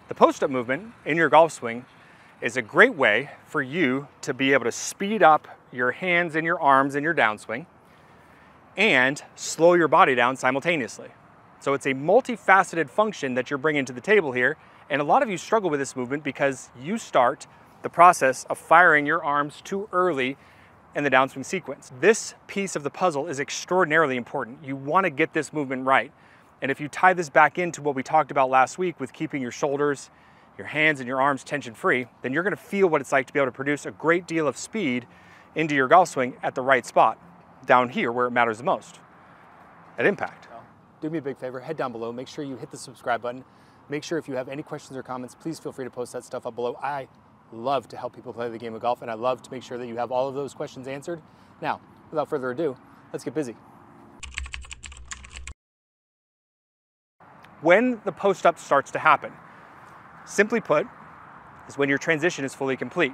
The post-up movement in your golf swing is a great way for you to be able to speed up your hands and your arms in your downswing and slow your body down simultaneously. So it's a multifaceted function that you're bringing to the table here. And a lot of you struggle with this movement because you start the process of firing your arms too early in the downswing sequence. This piece of the puzzle is extraordinarily important. You want to get this movement right. And if you tie this back into what we talked about last week with keeping your shoulders, your hands and your arms tension free, then you're going to feel what it's like to be able to produce a great deal of speed into your golf swing at the right spot, down here where it matters the most, at impact. Do me a big favor, head down below, make sure you hit the subscribe button. Make sure if you have any questions or comments, please feel free to post that stuff up below. I love to help people play the game of golf, and I love to make sure that you have all of those questions answered. Now, without further ado, let's get busy. When the post-up starts to happen, simply put, is when your transition is fully complete.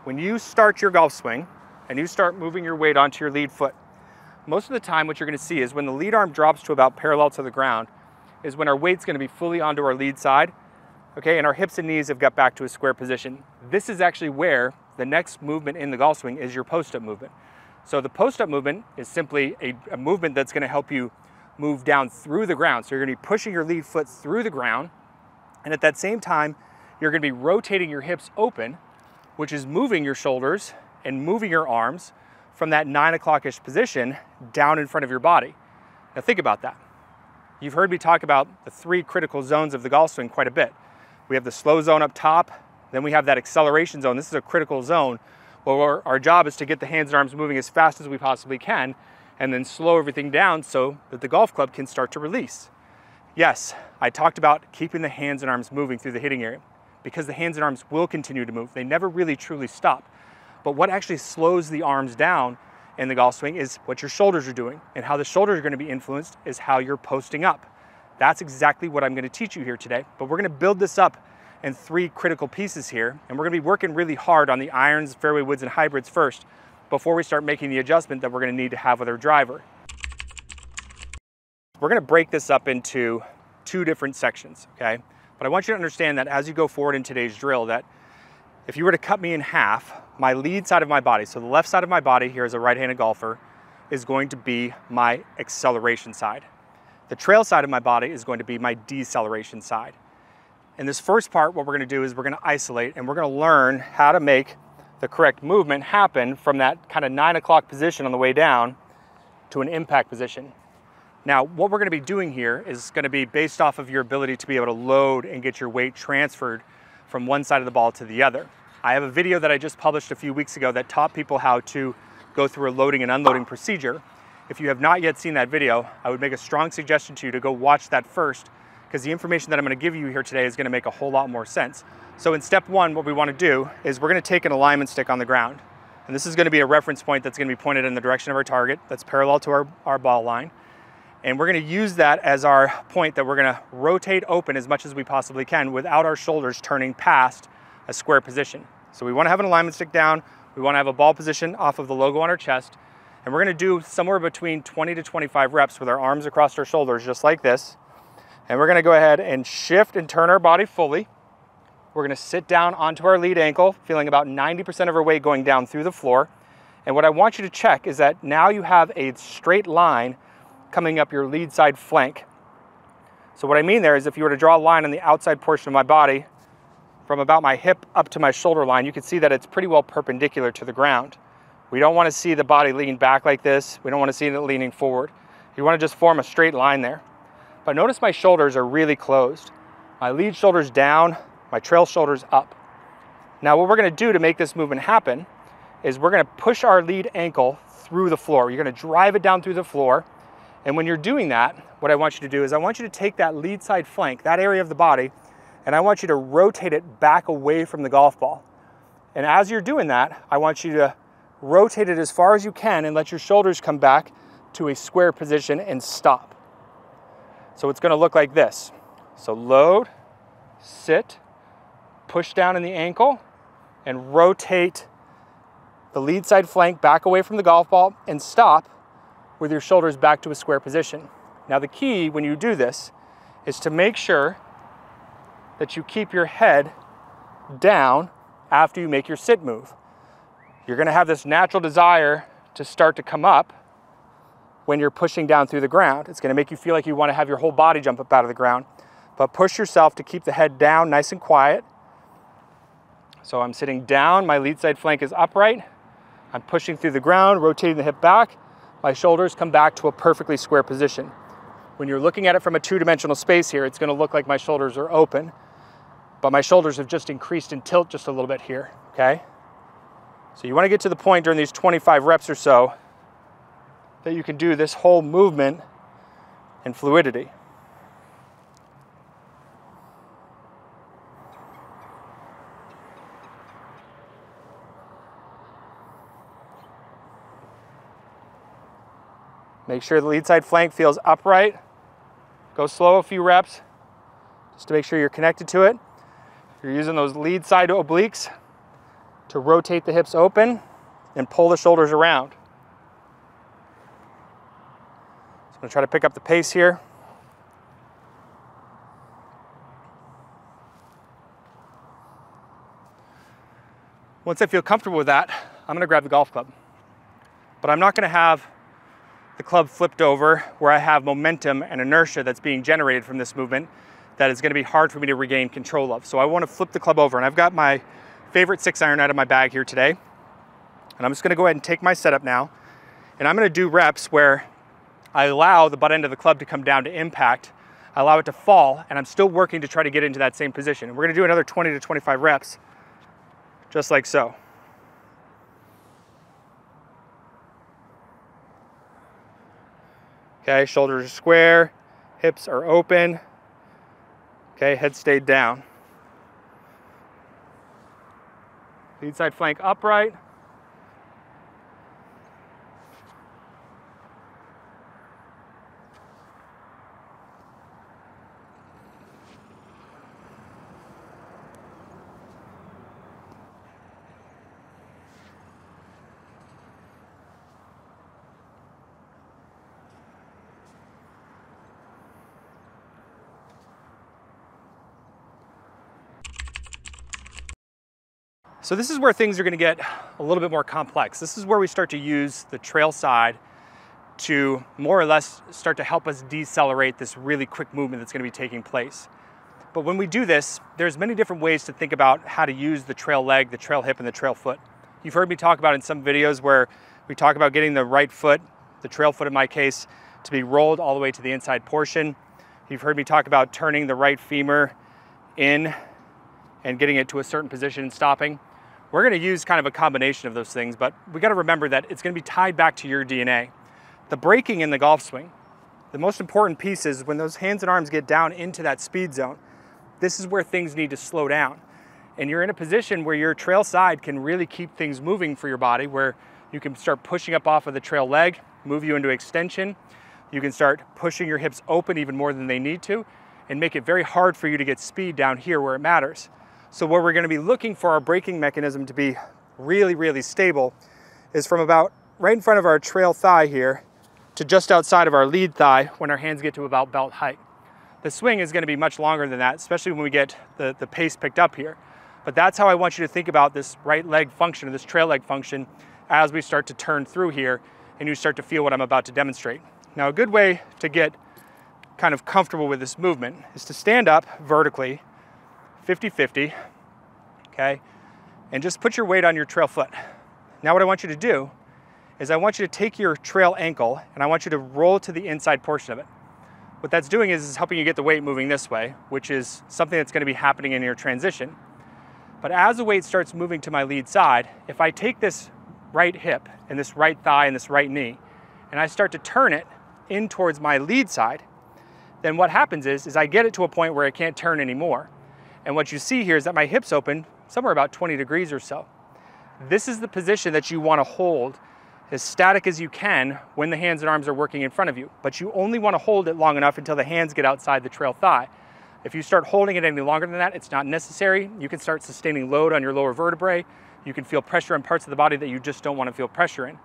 When you start your golf swing and you start moving your weight onto your lead foot, most of the time what you're going to see is when the lead arm drops to about parallel to the ground is when our weight's going to be fully onto our lead side, okay, and our hips and knees have got back to a square position. This is actually where the next movement in the golf swing is your post-up movement. So the post-up movement is simply a movement that's going to help you move down through the ground. So you're going to be pushing your lead foot through the ground, and at that same time, you're going to be rotating your hips open, which is moving your shoulders and moving your arms from that 9 o'clock-ish position down in front of your body. Now think about that. You've heard me talk about the 3 critical zones of the golf swing quite a bit. We have the slow zone up top, then we have that acceleration zone. This is a critical zone where our job is to get the hands and arms moving as fast as we possibly can and then slow everything down so that the golf club can start to release. Yes, I talked about keeping the hands and arms moving through the hitting area because the hands and arms will continue to move. They never really truly stop. But what actually slows the arms down in the golf swing is what your shoulders are doing. And how the shoulders are going to be influenced is how you're posting up. That's exactly what I'm going to teach you here today. But we're going to build this up in 3 critical pieces here. And we're going to be working really hard on the irons, fairway woods, and hybrids first before we start making the adjustment that we're going to need to have with our driver. We're going to break this up into 2 different sections, okay? But I want you to understand that as you go forward in today's drill, that if you were to cut me in half, my lead side of my body, so the left side of my body here as a right-handed golfer, is going to be my acceleration side. The trail side of my body is going to be my deceleration side. In this first part, what we're going to do is we're going to isolate and we're going to learn how to make the correct movement happen from that kind of 9 o'clock position on the way down to an impact position. Now, what we're going to be doing here is going to be based off of your ability to be able to load and get your weight transferred from one side of the ball to the other. I have a video that I just published a few weeks ago that taught people how to go through a loading and unloading procedure. If you have not yet seen that video, I would make a strong suggestion to you to go watch that first, because the information that I'm going to give you here today is going to make a whole lot more sense. So in step 1, what we want to do is we're going to take an alignment stick on the ground. And this is going to be a reference point that's going to be pointed in the direction of our target that's parallel to our ball line. And we're going to use that as our point that we're going to rotate open as much as we possibly can without our shoulders turning past a square position. So we want to have an alignment stick down. We want to have a ball position off of the logo on our chest. And we're going to do somewhere between 20 to 25 reps with our arms across our shoulders, just like this. And we're going to go ahead and shift and turn our body fully. We're going to sit down onto our lead ankle, feeling about 90% of our weight going down through the floor. And what I want you to check is that now you have a straight line coming up your lead side flank. So what I mean there is if you were to draw a line on the outside portion of my body from about my hip up to my shoulder line, you can see that it's pretty well perpendicular to the ground. We don't want to see the body lean back like this. We don't want to see it leaning forward. You want to just form a straight line there. But notice my shoulders are really closed. My lead shoulder's down, my trail shoulder's up. Now what we're going to do to make this movement happen is we're going to push our lead ankle through the floor. You're going to drive it down through the floor. And when you're doing that, what I want you to do is I want you to take that lead side flank, that area of the body, and I want you to rotate it back away from the golf ball. And as you're doing that, I want you to rotate it as far as you can and let your shoulders come back to a square position and stop. So it's going to look like this. So load, sit, push down in the ankle, and rotate the lead side flank back away from the golf ball and stop with your shoulders back to a square position. Now the key when you do this is to make sure that you keep your head down after you make your sit move. You're gonna have this natural desire to start to come up when you're pushing down through the ground. It's gonna make you feel like you wanna have your whole body jump up out of the ground, but push yourself to keep the head down nice and quiet. So I'm sitting down, my lead side flank is upright. I'm pushing through the ground, rotating the hip back. My shoulders come back to a perfectly square position. When you're looking at it from a two-dimensional space here, it's gonna look like my shoulders are open, but my shoulders have just increased in tilt just a little bit here, okay? So you wanna get to the point during these 25 reps or so that you can do this whole movement in fluidity. Make sure the lead side flank feels upright. Go slow a few reps just to make sure you're connected to it. You're using those lead side obliques to rotate the hips open and pull the shoulders around. So I'm gonna try to pick up the pace here. Once I feel comfortable with that, I'm gonna grab the golf club. But I'm not gonna have the club flipped over where I have momentum and inertia that's being generated from this movement that is gonna be hard for me to regain control of. So I wanna flip the club over, and I've got my favorite 6-iron out of my bag here today. And I'm just gonna go ahead and take my setup now, and I'm gonna do reps where I allow the butt end of the club to come down to impact, I allow it to fall, and I'm still working to try to get into that same position. And we're gonna do another 20 to 25 reps, just like so. Okay, shoulders are square, hips are open. Okay, head stayed down. Lead side flank upright. So this is where things are gonna get a little bit more complex. This is where we start to use the trail side to more or less start to help us decelerate this really quick movement that's gonna be taking place. But when we do this, there's many different ways to think about how to use the trail leg, the trail hip, and the trail foot. You've heard me talk about in some videos where we talk about getting the right foot, the trail foot in my case, to be rolled all the way to the inside portion. You've heard me talk about turning the right femur in and getting it to a certain position and stopping. We're gonna use kind of a combination of those things, but we gotta remember that it's gonna be tied back to your DNA. The braking in the golf swing, the most important piece is when those hands and arms get down into that speed zone, this is where things need to slow down. And you're in a position where your trail side can really keep things moving for your body, where you can start pushing up off of the trail leg, move you into extension. You can start pushing your hips open even more than they need to, and make it very hard for you to get speed down here where it matters. So where we're gonna be looking for our braking mechanism to be really, really stable is from about right in front of our trail thigh here to just outside of our lead thigh when our hands get to about belt height. The swing is gonna be much longer than that, especially when we get the pace picked up here. But that's how I want you to think about this right leg function, or this trail leg function, as we start to turn through here and you start to feel what I'm about to demonstrate. Now, a good way to get kind of comfortable with this movement is to stand up vertically, 50-50, okay? And just put your weight on your trail foot. Now what I want you to do is I want you to take your trail ankle and I want you to roll to the inside portion of it. What that's doing is helping you get the weight moving this way, which is something that's gonna be happening in your transition. But as the weight starts moving to my lead side, if I take this right hip and this right thigh and this right knee, and I start to turn it in towards my lead side, then what happens is I get it to a point where it can't turn anymore. And what you see here is that my hips open somewhere about 20 degrees or so. This is the position that you want to hold as static as you can when the hands and arms are working in front of you. But you only want to hold it long enough until the hands get outside the trail thigh. If you start holding it any longer than that, it's not necessary. You can start sustaining load on your lower vertebrae. You can feel pressure in parts of the body that you just don't want to feel pressure in.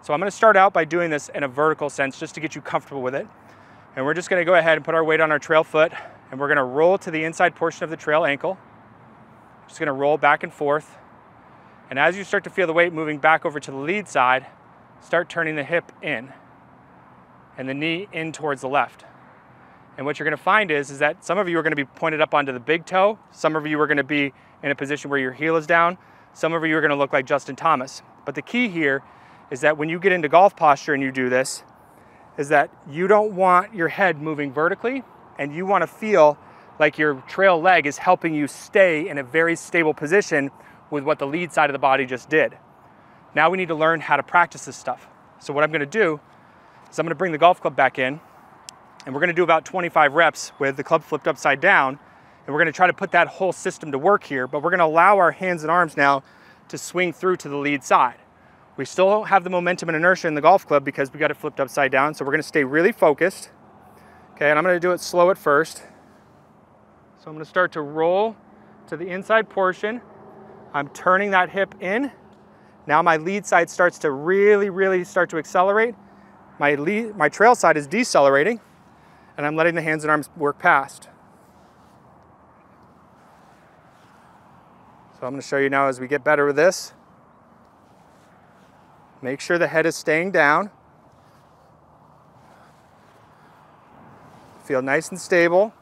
So I'm going to start out by doing this in a vertical sense just to get you comfortable with it. And we're just going to go ahead and put our weight on our trail foot and we're gonna roll to the inside portion of the trail ankle. Just gonna roll back and forth. And as you start to feel the weight moving back over to the lead side, start turning the hip in and the knee in towards the left. And what you're gonna find is that some of you are gonna be pointed up onto the big toe, some of you are gonna be in a position where your heel is down, some of you are gonna look like Justin Thomas. But the key here is that when you get into golf posture and you do this, is that you don't want your head moving vertically, and you wanna feel like your trail leg is helping you stay in a very stable position with what the lead side of the body just did. Now we need to learn how to practice this stuff. So what I'm gonna do is I'm gonna bring the golf club back in, and we're gonna do about 25 reps with the club flipped upside down, and we're gonna try to put that whole system to work here, but we're gonna allow our hands and arms now to swing through to the lead side. We still don't have the momentum and inertia in the golf club because we got it flipped upside down, so we're gonna stay really focused. Okay, and I'm gonna do it slow at first. So I'm gonna start to roll to the inside portion. I'm turning that hip in. Now my lead side starts to really start to accelerate. My trail side is decelerating, and I'm letting the hands and arms work past. So I'm gonna show you now as we get better with this. Make sure the head is staying down. Feel nice and stable.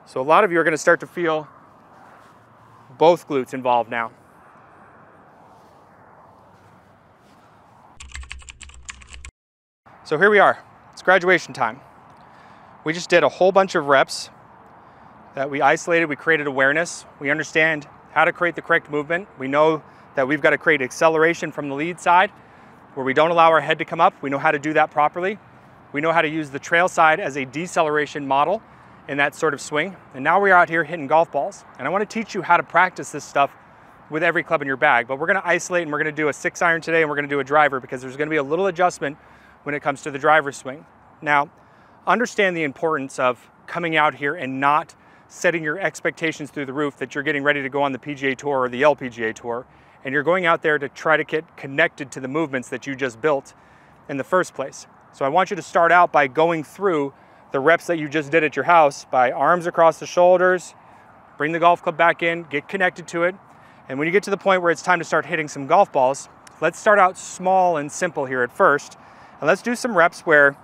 So a lot of you are gonna start to feel both glutes involved now. So here we are, it's graduation time. We just did a whole bunch of reps that we isolated, we created awareness. We understand how to create the correct movement. We know that we've got to create acceleration from the lead side where we don't allow our head to come up. We know how to do that properly. We know how to use the trail side as a deceleration model in that sort of swing. And now we're out here hitting golf balls. And I want to teach you how to practice this stuff with every club in your bag. But we're going to isolate, and we're going to do a 6-iron today, and we're going to do a driver because there's going to be a little adjustment when it comes to the driver swing. Now, understand the importance of coming out here and not setting your expectations through the roof that you're getting ready to go on the PGA Tour or the LPGA Tour, and you're going out there to try to get connected to the movements that you just built in the first place. So I want you to start out by going through the reps that you just did at your house by arms across the shoulders, bring the golf club back in, get connected to it, and when you get to the point where it's time to start hitting some golf balls, let's start out small and simple here at first, and let's do some reps where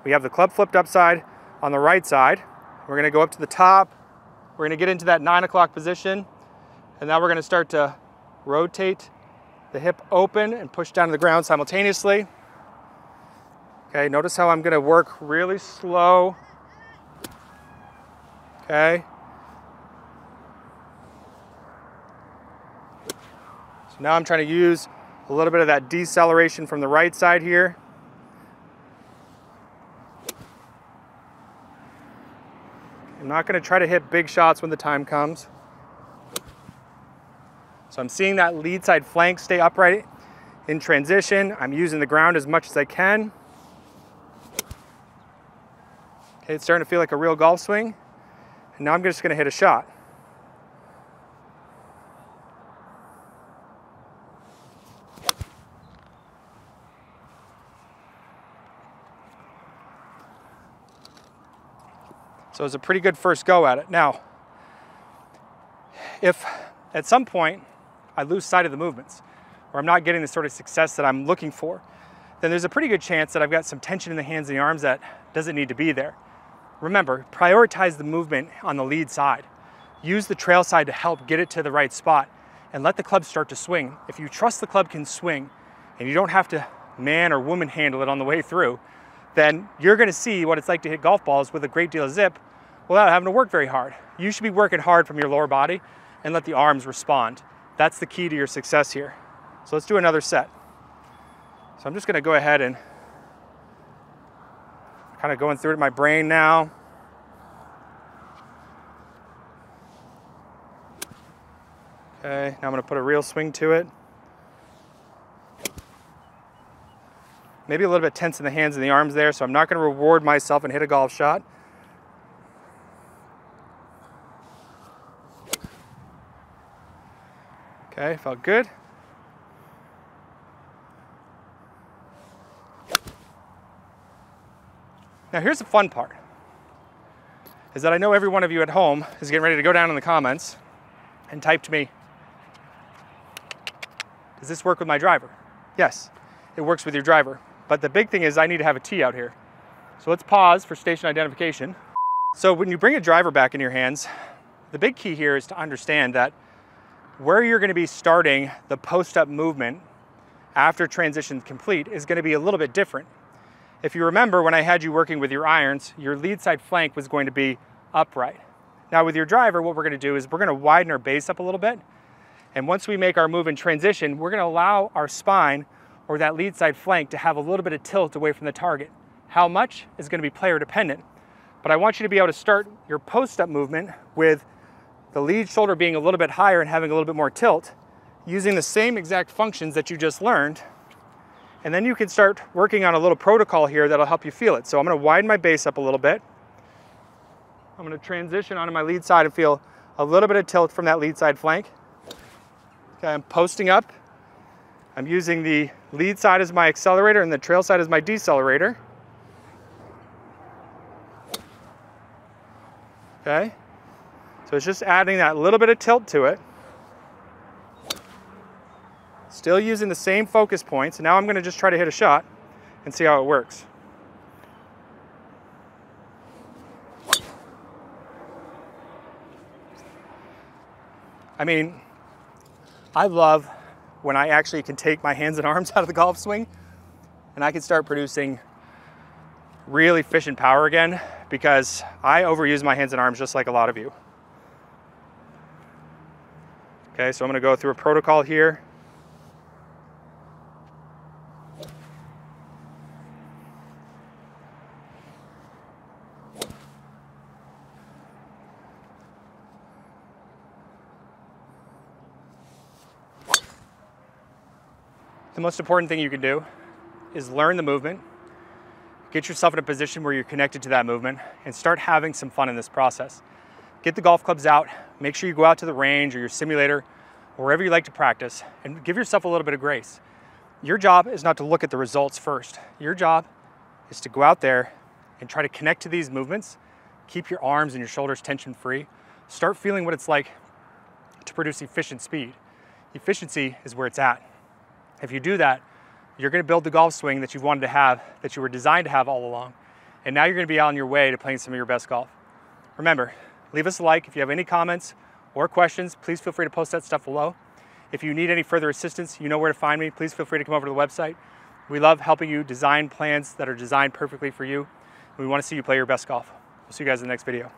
we have the club flipped upside on the right side. We're gonna go up to the top, we're gonna get into that 9 o'clock position, and now we're gonna start to rotate the hip open and push down to the ground simultaneously. Okay, notice how I'm gonna work really slow. Okay. So now I'm trying to use a little bit of that deceleration from the right side here. I'm not gonna try to hit big shots when the time comes. So I'm seeing that lead side flank stay upright in transition. I'm using the ground as much as I can. Okay, it's starting to feel like a real golf swing. And now I'm just gonna hit a shot. So it's a pretty good first go at it. Now, if at some point I lose sight of the movements, or I'm not getting the sort of success that I'm looking for, then there's a pretty good chance that I've got some tension in the hands and the arms that doesn't need to be there. Remember, prioritize the movement on the lead side. Use the trail side to help get it to the right spot, and let the club start to swing. If you trust the club can swing, and you don't have to man or woman handle it on the way through, then you're gonna see what it's like to hit golf balls with a great deal of zip without having to work very hard. You should be working hard from your lower body and let the arms respond. That's the key to your success here. So let's do another set. So I'm just gonna go ahead and kind of going through it in my brain now. Okay, now I'm gonna put a real swing to it. Maybe a little bit tense in the hands and the arms there, so I'm not gonna reward myself and hit a golf shot. Okay, felt good. Now here's the fun part, is that I know every one of you at home is getting ready to go down in the comments and type to me, does this work with my driver? Yes, it works with your driver. But the big thing is I need to have a tee out here. So let's pause for station identification. So when you bring a driver back in your hands, the big key here is to understand that where you're going to be starting the post-up movement after transition complete is going to be a little bit different. If you remember, when I had you working with your irons, your lead side flank was going to be upright. Now with your driver, what we're going to do is we're going to widen our base up a little bit. And once we make our move in transition, we're going to allow our spine or that lead side flank to have a little bit of tilt away from the target. How much is going to be player dependent. But I want you to be able to start your post-up movement with the lead shoulder being a little bit higher and having a little bit more tilt, using the same exact functions that you just learned. And then you can start working on a little protocol here that'll help you feel it. So I'm going to widen my base up a little bit. I'm going to transition onto my lead side and feel a little bit of tilt from that lead side flank. Okay, I'm posting up. I'm using the lead side as my accelerator and the trail side as my decelerator. Okay, so it's just adding that little bit of tilt to it. Still using the same focus points. And now I'm going to just try to hit a shot and see how it works. I mean, I love when I actually can take my hands and arms out of the golf swing and I can start producing real efficient power again, because I overuse my hands and arms just like a lot of you. Okay, so I'm going to go through a protocol here. The most important thing you can do is learn the movement, get yourself in a position where you're connected to that movement, and start having some fun in this process. Get the golf clubs out, make sure you go out to the range or your simulator, or wherever you like to practice, and give yourself a little bit of grace. Your job is not to look at the results first. Your job is to go out there and try to connect to these movements, keep your arms and your shoulders tension free, start feeling what it's like to produce efficient speed. Efficiency is where it's at. If you do that, you're going to build the golf swing that you've wanted to have, that you were designed to have all along. And now you're going to be on your way to playing some of your best golf. Remember, leave us a like. If you have any comments or questions, please feel free to post that stuff below. If you need any further assistance, you know where to find me. Please feel free to come over to the website. We love helping you design plans that are designed perfectly for you. We want to see you play your best golf. We'll see you guys in the next video.